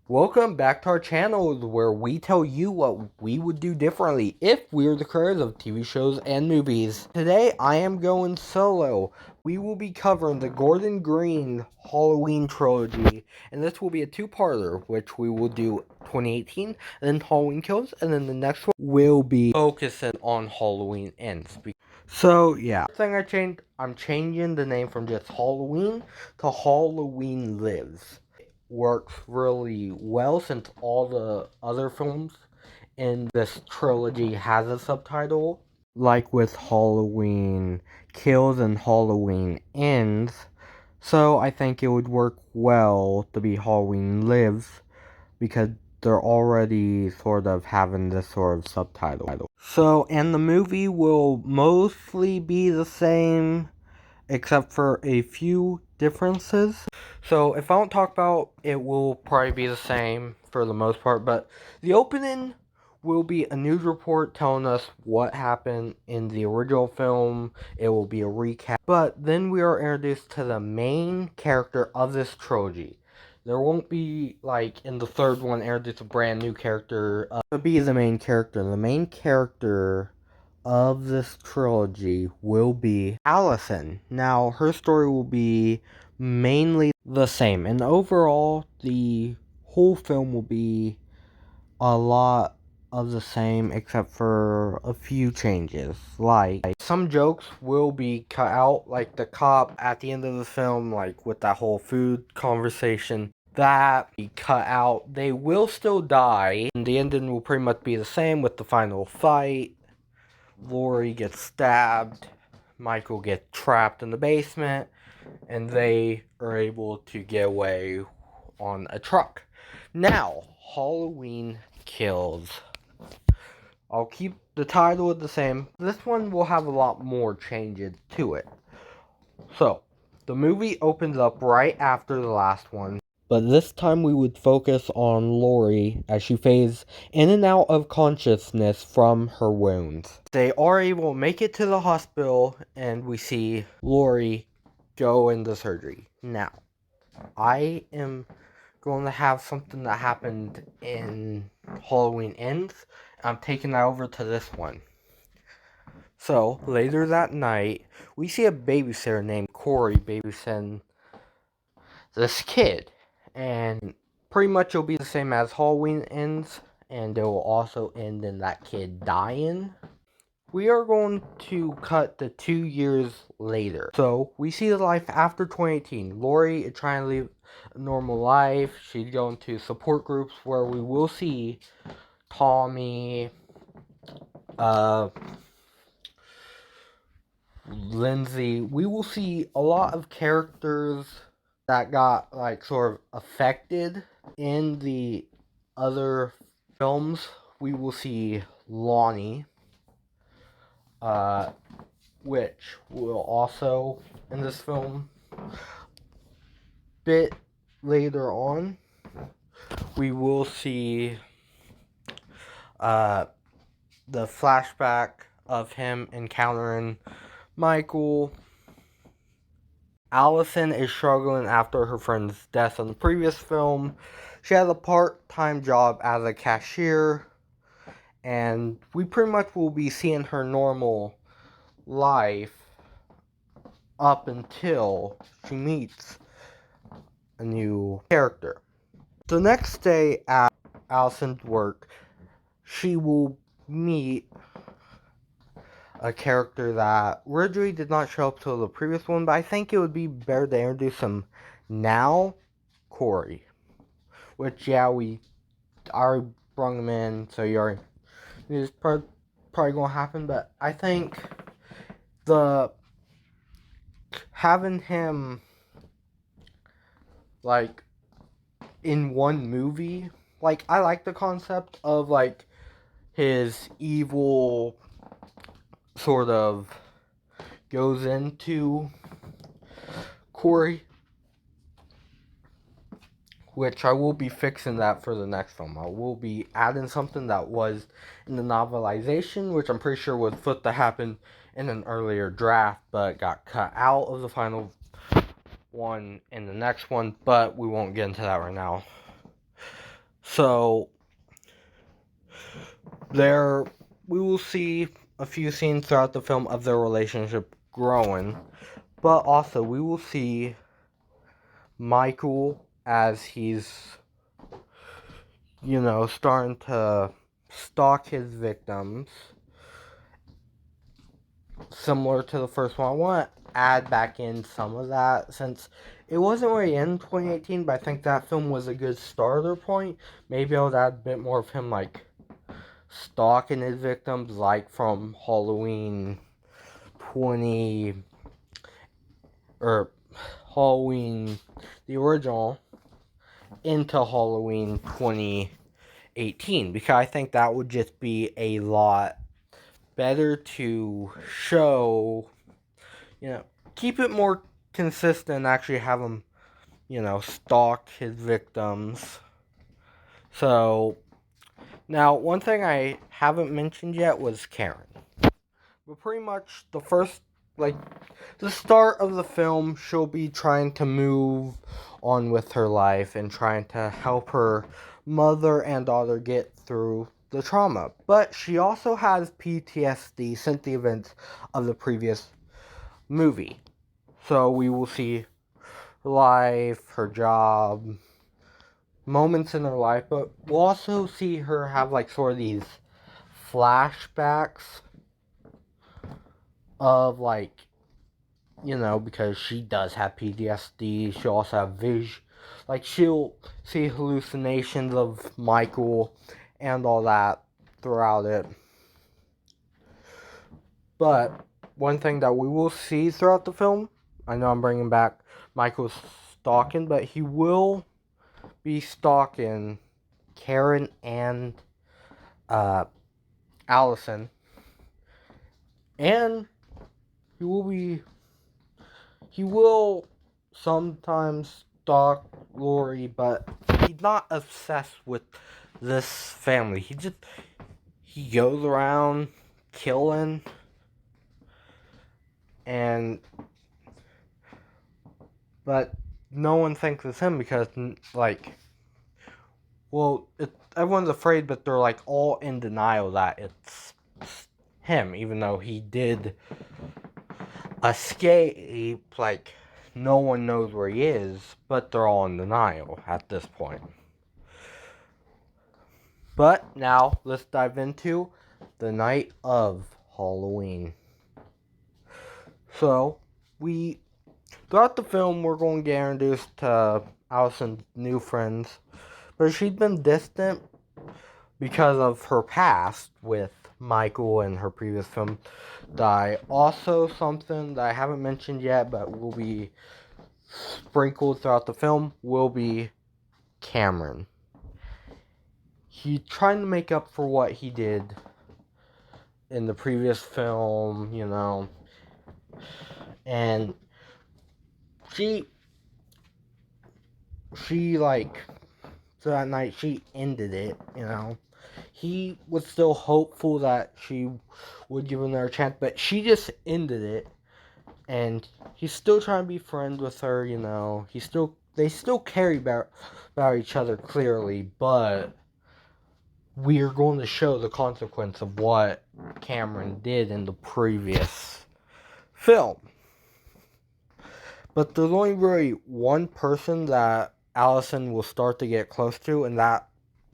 Welcome back to our channel where we tell you what we would do differently if we were the creators of TV shows and movies. Today I am going solo. We will be covering the Gordon Green Halloween trilogy, and this will be a two-parter, which we will do 2018 and then Halloween Kills, and then the next one will be focusing on Halloween Ends. So yeah, thing I'm changing the name from just Halloween to Halloween Lives. Works really well since all the other films in this trilogy has a subtitle, like with Halloween Kills and Halloween Ends. So I think it would work well to be Halloween Lives because they're already sort of having this sort of subtitle. So, and the movie will mostly be the same except for a few differences. So if I don't talk about it, will probably be the same for the most part, but the opening will be a news report telling us what happened in the original film. It will be a recap, but then we are introduced to the main character of this trilogy. There won't be, like, in the third one, introduce a brand new character. To be the main character. The main character of this trilogy will be Allison. Now, her story will be mainly the same, and overall, the whole film will be a lot of the same except for a few changes. Like, some jokes will be cut out, like the cop at the end of the film, like with that whole food conversation. That be cut out. They will still die, and the ending will pretty much be the same with the final fight. Laurie gets stabbed, Michael gets trapped in the basement, and they are able to get away on a truck. Now, Halloween Kills. I'll keep the title the same. This one will have a lot more changes to it. So, the movie opens up right after the last one, but this time we would focus on Laurie as she fades in and out of consciousness from her wounds. They are able to make it to the hospital, and we see Laurie go into surgery. Now, I am going to have something that happened in Halloween Ends. I'm taking that over to this one. So, later that night, we see a babysitter named Corey babysitting this kid. And pretty much it'll be the same as Halloween Ends, and it will also end in that kid dying. We are going to cut to 2 years later. So, we see the life after 2018. Laurie is trying to live a normal life. She's going to support groups where we will see Tommy, Lindsay. We will see a lot of characters that got, like, sort of affected in the other films. We will see Lonnie, which will also in this film. Bit later on, we will see the flashback of him encountering Michael. Allison is struggling after her friend's death in the previous film. She has a part-time job as a cashier, and we pretty much will be seeing her normal life up until she meets a new character. The next day at Allison's work, she will meet a character that originally did not show up till the previous one, but I think it would be better to introduce him now, Corey. Which, yeah, we already brought him in, so you already, it's probably going to happen, but I think having him, like, in one movie, like, I like the concept of, like, his evil sort of goes into Corey, which I will be fixing that for the next film. I will be adding something that was in the novelization, which I'm pretty sure was supposed to happen in an earlier draft, but got cut out of the final one in the next one, but we won't get into that right now. So there we will see a few scenes throughout the film of their relationship growing, but also we will see Michael as he's, starting to stalk his victims, similar to the first one. I want to add back in some of that since it wasn't really in 2018, but I think that film was a good starter point. Maybe I would add a bit more of him, like, stalking his victims, like from Halloween 20, or Halloween, the original, into Halloween 2018, because I think that would just be a lot better to show, keep it more consistent, actually have him, stalk his victims. So, now, one thing I haven't mentioned yet was Karen. But pretty much the start of the film, she'll be trying to move on with her life and trying to help her mother and daughter get through the trauma. But she also has PTSD since the events of the previous movie. So we will see her life, her job, moments in her life, but we'll also see her have sort of these flashbacks of because she does have PTSD. She'll also have she'll see hallucinations of Michael and all that throughout it. But one thing that we will see throughout the film, I know I'm bringing back Michael's stalking, but he will be stalking Karen and Allison, and he will sometimes stalk Lori, but he's not obsessed with this family. He goes around killing, but no one thinks it's him because everyone's afraid, but they're all in denial that it's him, even though he did escape. No one knows where he is, but they're all in denial at this point. But now let's dive into the night of Halloween. So throughout the film, we're going to get introduced to Allison's new friends, but she's been distant because of her past with Michael and her previous film Die. Also, something that I haven't mentioned yet, but will be sprinkled throughout the film, will be Cameron. He's trying to make up for what he did in the previous film, and she so that night she ended it, He was still hopeful that she would give him another chance, but she just ended it, and he's still trying to be friends with her, They still care about each other clearly, but we're going to show the consequence of what Cameron did in the previous film. But there's only really one person that Allison will start to get close to, and that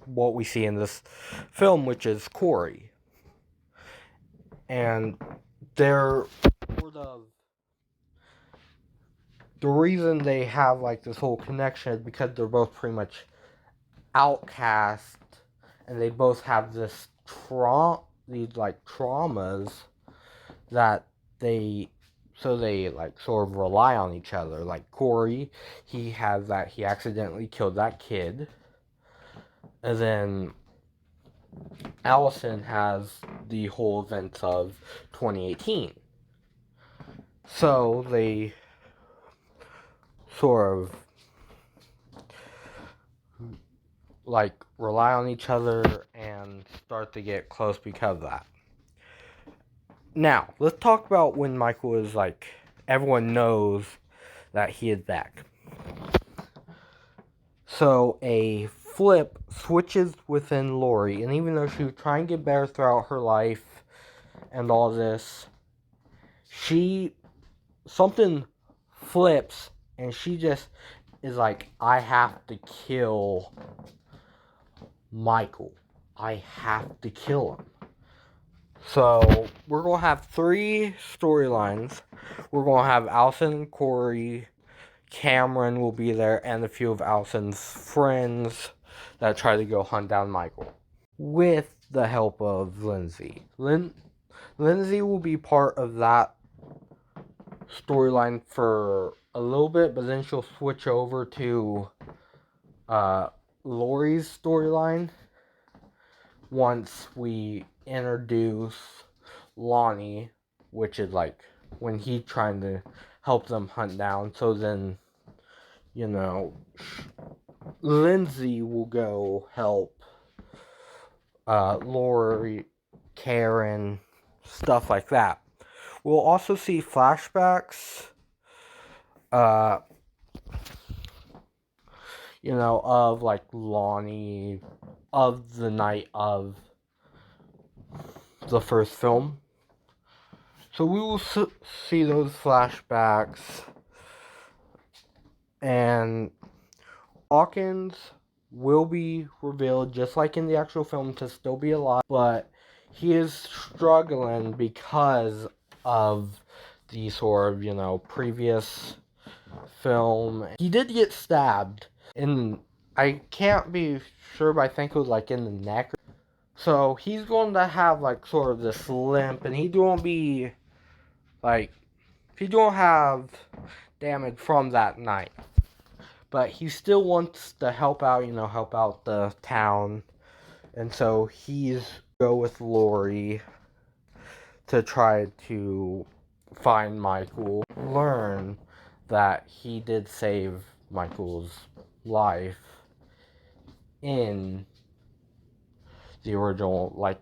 what we see in this film, which is Corey. And they're sort of, the reason they have this whole connection is because they're both pretty much outcast, and they both have these traumas that they sort of rely on each other. Corey, he has that he accidentally killed that kid, and then Allison has the whole events of 2018. So they sort of rely on each other and start to get close because of that. Now, let's talk about when Michael is everyone knows that he is back. So, a flip switches within Laurie, and even though she was trying to get better throughout her life and all this, something flips, and she just is like, I have to kill Michael. I have to kill him. So, we're going to have 3 storylines. We're going to have Allison and Corey. Cameron will be there, and a few of Allison's friends that try to go hunt down Michael, with the help of Lindsay. Lindsay will be part of that storyline for a little bit, but then she'll switch over to Laurie's storyline once we introduce Lonnie, which is like when he's trying to help them hunt down. So then, Lindsay will go help Laurie, Karen, stuff like that. We'll also see flashbacks, of like Lonnie, of the night of the first film. So we will see those flashbacks, and Hawkins will be revealed, just like in the actual film, to still be alive, but he is struggling because of the sort of, previous film. He did get stabbed I can't be sure, but I think it was like in the neck. So he's going to have like sort of this limp, and he's going to be like, he's going to have damage from that night. But he still wants to help out, help out the town. And so he's go with Laurie to try to find Michael. Learn that he did save Michael's life in the original,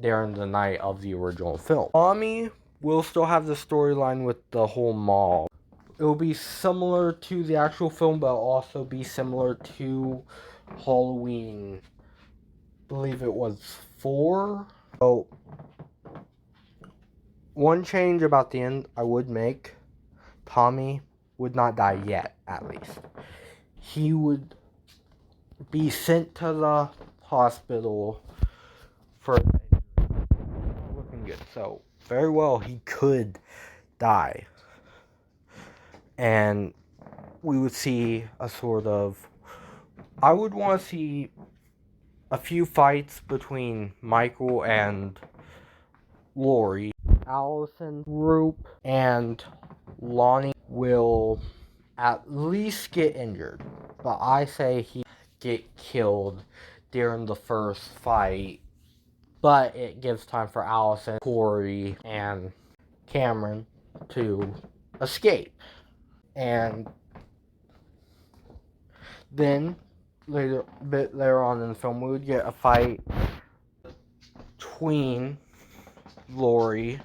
during the night of the original film. Tommy will still have the storyline with the whole mall. It will be similar to the actual film, but also be similar to Halloween. I believe it was 4. So, one change about the end I would make: Tommy would not die yet, at least. He would be sent to the hospital for looking good. So, very well, he could die. And we would see I would want to see a few fights between Michael and Laurie. Allison group and Lonnie will at least get injured, but I say he get killed during the first fight, but it gives time for Allison, Corey, and Cameron to escape. And then a bit later on in the film, we would get a fight between Laurie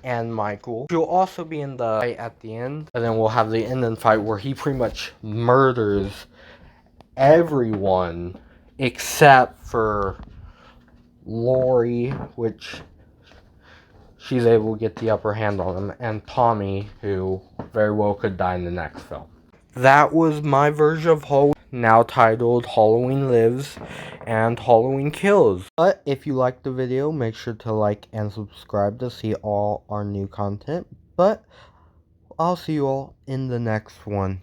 and Michael. She'll also be in the fight at the end, and then we'll have the ending fight where he pretty much murders everyone except for Laurie, which she's able to get the upper hand on him, and Tommy, who very well could die in the next film. That was my version of Halloween, now titled Halloween Lives and Halloween Kills. But if you liked the video, make sure to like and subscribe to see all our new content. But I'll see you all in the next one.